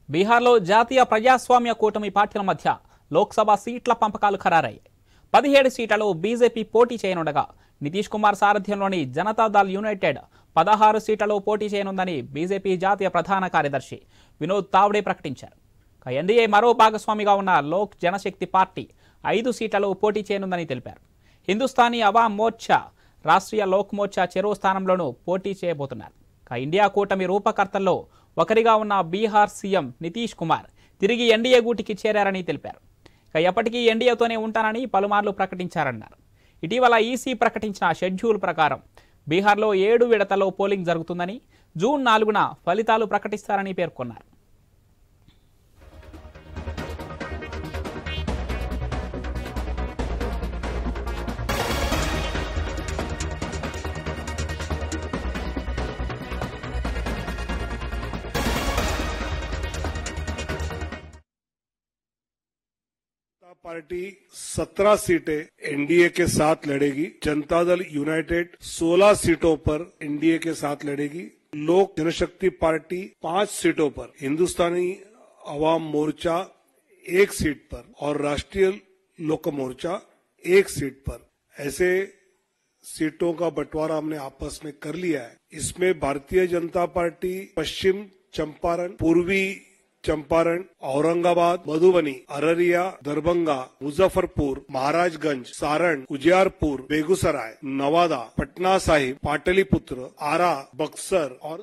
బీహార్లో జాతీయ ప్రజాస్వామ్య కూటమి పార్టీల మధ్య లోక్సభ సీట్ల పంపకాలు ఖరారయ్యాయి. 17 సీట్లలో బీజేపీ పోటీ చేయనుండగా నితీష్ కుమార్ సారథ్యంలోని జనతాదళ్ యునైటెడ్ 16 సీట్లలో పోటీ చేయనుందని బీజేపీ జాతీయ ప్రధాన కార్యదర్శి వినోద్ తావ్డే ప్రకటించారు. ఎన్డీఏ మరో భాగస్వామిగా ఉన్న లోక్ జనశక్తి పార్టీ 5 సీట్లలో పోటీ చేయనుందని తెలిపారు. హిందుస్థానీ అవామ్ మోర్చా, రాష్ట్రీయ లోక్ మోర్చా చెరో స్థానంలోనూ పోటీ చేయబోతున్నారు. ఇండియా కూటమి రూపకర్తల్లో ఒకరిగా ఉన్న బీహార్ సీఎం నితీష్ కుమార్ తిరిగి ఎన్డీఏ గూటికి చేరారని తెలిపారు. ఎప్పటికీ ఎన్డీఏతోనే ఉంటానని పలుమార్లు ప్రకటించారన్నారు. ఇటీవల ఈసీ ప్రకటించిన షెడ్యూల్ ప్రకారం బీహార్లో 7 విడతల్లో పోలింగ్ జరుగుతుందని, జూన్ 4న ఫలితాలు ప్రకటిస్తారని పేర్కొన్నారు. पार्टी 17 सीटें एनडीए के साथ लड़ेगी। जनता दल यूनाइटेड 16 सीटों पर एनडीए के साथ लड़ेगी। लोक जनशक्ति पार्टी 5 सीटों पर, हिंदुस्तानी अवाम मोर्चा 1 सीट पर और राष्ट्रीय लोक मोर्चा 1 सीट पर, ऐसे सीटों का बंटवारा हमने आपस में कर लिया है। इसमें भारतीय जनता पार्टी पश्चिम चंपारण, पूर्वी चंपारण, औरंगाबाद, मधुबनी, अररिया, दरभंगा, मुजफ्फरपुर, महाराजगंज, सारण, उजियारपुर, बेगूसराय, नवादा, पटना साहिब, पाटलिपुत्र, आरा, बक्सर और